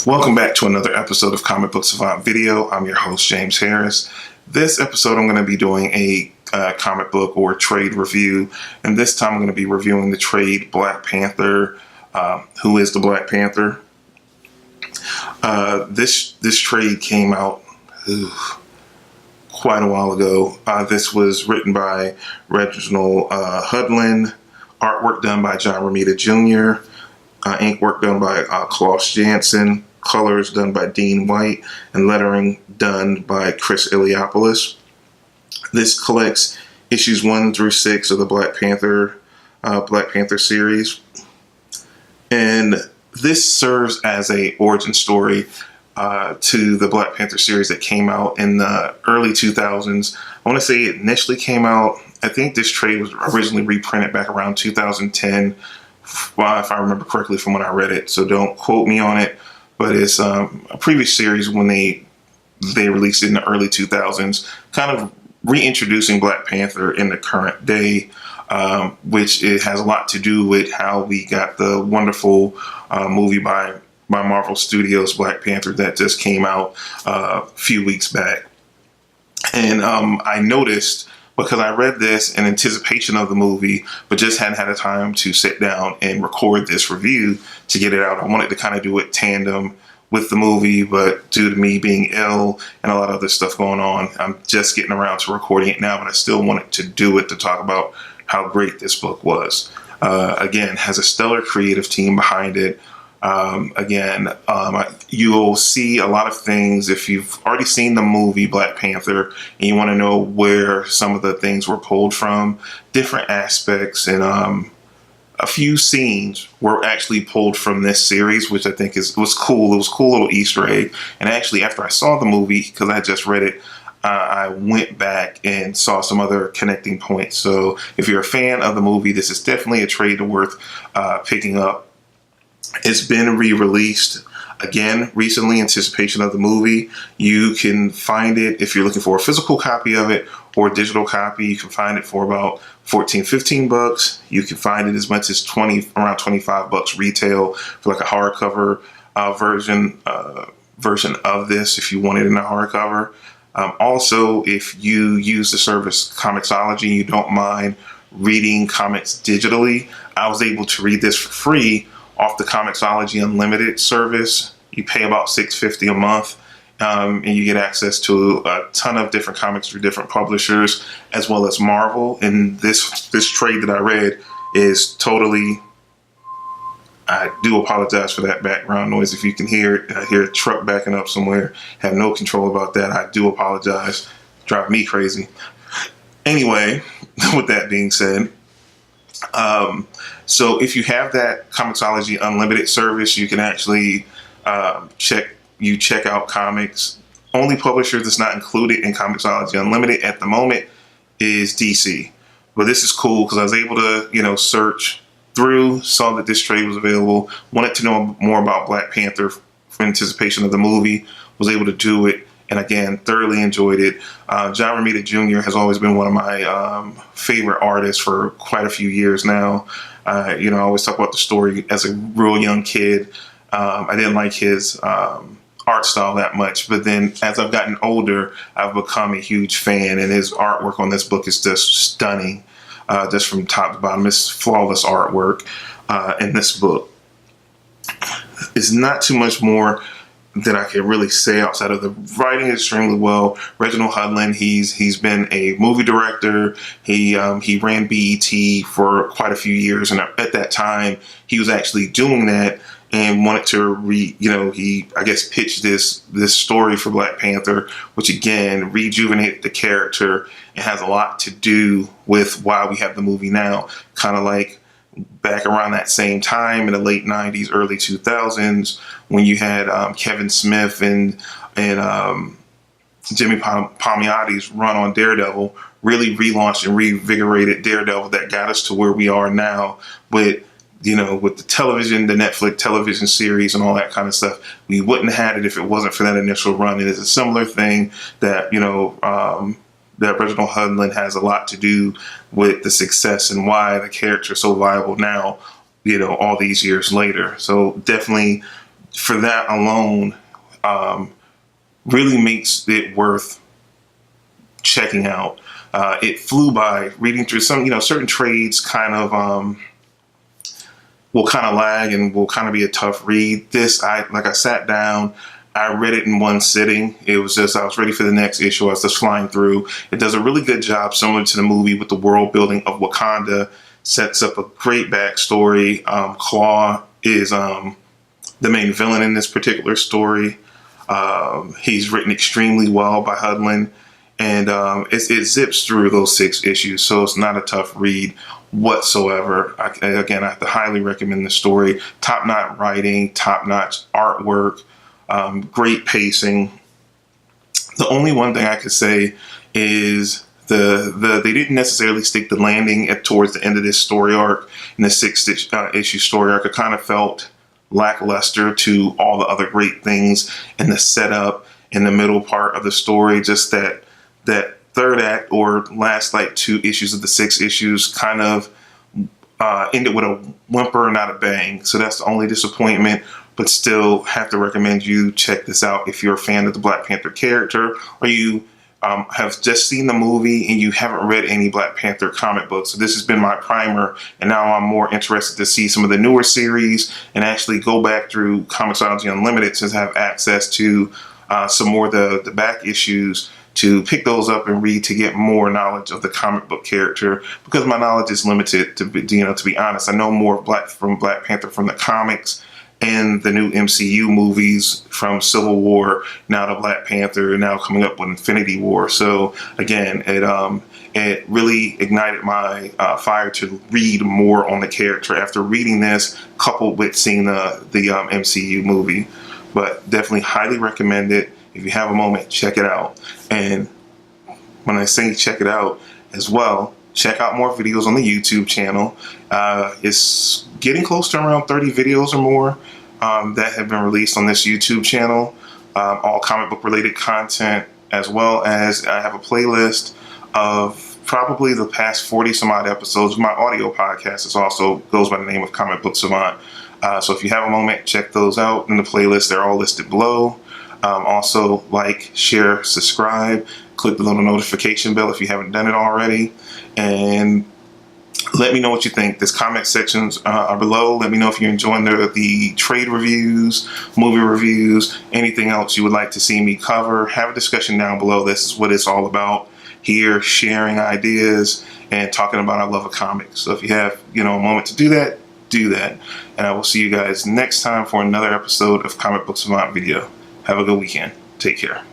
Welcome back to another episode of Comic Book Savant Video. I'm your host, James Harris. This episode, I'm going to be doing a comic book or trade review, and this time I'm going to be reviewing the trade Black Panther. Who is the Black Panther? This trade came out quite a while ago. This was written by Reginald Hudlin, artwork done by John Romita Jr., ink work done by Klaus Janson, colors done by Dean White, and lettering done by Chris Iliopoulos. This collects issues 1 through 6 of the Black Panther series, and this serves as a origin story to the Black Panther series that came out in the early 2000s. I want to say it initially came out, I think this trade was originally reprinted back around 2010, if I remember correctly from when I read it, so don't quote me on it, but it's a previous series when they released it in the early 2000s, kind of reintroducing Black Panther in the current day, which it has a lot to do with how we got the wonderful movie by Marvel Studios, Black Panther, that just came out a few weeks back. And I noticed, because I read this in anticipation of the movie, but just hadn't had a time to sit down and record this review to get it out. I wanted to kind of do it tandem with the movie, but due to me being ill and a lot of other stuff going on, I'm just getting around to recording it now, but I still wanted to do it to talk about how great this book was. Again, has a stellar creative team behind it. You'll see a lot of things if you've already seen the movie Black Panther and you want to know where some of the things were pulled from. Different aspects and a few scenes were actually pulled from this series, which I think was cool. It was a cool little Easter egg. And actually, after I saw the movie, because I just read it, I went back and saw some other connecting points. So if you're a fan of the movie, this is definitely a trade worth picking up. It's been re-released again recently in anticipation of the movie. You can find it if you're looking for a physical copy of it or a digital copy. You can find it for about $14-15. You can find it as much as around $25 retail for like a hardcover version of this if you want it in a hardcover. Also, if you use the service Comixology, you don't mind reading comics digitally, I was able to read this for free off the Comixology Unlimited service. You pay about $6.50 a month, and you get access to a ton of different comics through different publishers, as well as Marvel. And this trade that I read is totally, I do apologize for that background noise. If you can hear it, I hear a truck backing up somewhere. Have no control about that. I do apologize. Drive me crazy. Anyway, with that being said, so if you have that Comixology Unlimited service, you can actually check out comics. Only publisher that's not included in Comixology Unlimited at the moment is DC. But this is cool because I was able to, search through, saw that this trade was available, wanted to know more about Black Panther for anticipation of the movie, was able to do it, and again, thoroughly enjoyed it. John Romita Jr. has always been one of my favorite artists for quite a few years now. I always talk about the story as a real young kid. I didn't like his art style that much, but then as I've gotten older, I've become a huge fan, and his artwork on this book is just stunning, just from top to bottom. It's flawless artwork in this book. It's not too much more that I can really say outside of the writing extremely well. Reginald Hudlin, he's been a movie director. He ran BET for quite a few years, and at that time he was actually doing that and wanted to he pitched this story for Black Panther, which again rejuvenated the character and has a lot to do with why we have the movie now. Kind of like back around that same time in the late 90s, early 2000s, when you had Kevin Smith and Jimmy Palmiotti's run on Daredevil, really relaunched and reinvigorated Daredevil, that got us to where we are now with the television, the Netflix television series and all that kind of stuff. We wouldn't have had it if it wasn't for that initial run. And it's a similar thing that, that Reginald Hudlin has a lot to do with the success and why the character is so viable now, all these years later. So definitely for that alone, really makes it worth checking out. It flew by reading through some, certain trades kind of will kind of lag and will kind of be a tough read. This, I sat down, I read it in one sitting. It was just, I was ready for the next issue. I was just flying through. It does a really good job, similar to the movie, with the world building of Wakanda. Sets up a great backstory. Claw is the main villain in this particular story. He's written extremely well by Hudlin, and it zips through those 6 issues, so it's not a tough read whatsoever. I have to highly recommend the story. Top-notch writing, top-notch artwork, great pacing. The only one thing I could say is they didn't necessarily stick the landing towards the end of this story arc. In the 6th issue story arc, it kind of felt lackluster to all the other great things in the setup in the middle part of the story. Just that third act, or last 2 issues of the 6 issues, kind of ended with a whimper, not a bang. So that's the only disappointment, but still have to recommend you check this out if you're a fan of the Black Panther character, or you have just seen the movie and you haven't read any Black Panther comic books. So this has been my primer, and now I'm more interested to see some of the newer series and actually go back through Comixology Unlimited, since I have access to some more of the back issues, to pick those up and read, to get more knowledge of the comic book character, because my knowledge is limited. To be honest, I know more of Black Panther from the comics and the new MCU movies, from Civil War now to Black Panther, and now coming up with Infinity War. So again, it really ignited my fire to read more on the character after reading this, coupled with seeing the MCU movie. But definitely highly recommend it. If you have a moment, check it out. And when I say check it out as well, check out more videos on the YouTube channel. It's getting close to around 30 videos or more that have been released on this YouTube channel. All comic book related content, as well as I have a playlist of probably the past 40 some odd episodes. My audio podcast is also goes by the name of Comic Book Savant. So if you have a moment, check those out in the playlist. They're all listed below. Also, like, share, subscribe, click the little notification bell if you haven't done it already, and let me know what you think. This comment sections are below. Let me know if you're enjoying the trade reviews, movie reviews, anything else you would like to see me cover. Have a discussion down below. This is what it's all about here, sharing ideas and talking about our love of comics. So if you have a moment to do that, do that. And I will see you guys next time for another episode of Comic Book Savant video. Have a good weekend. Take care.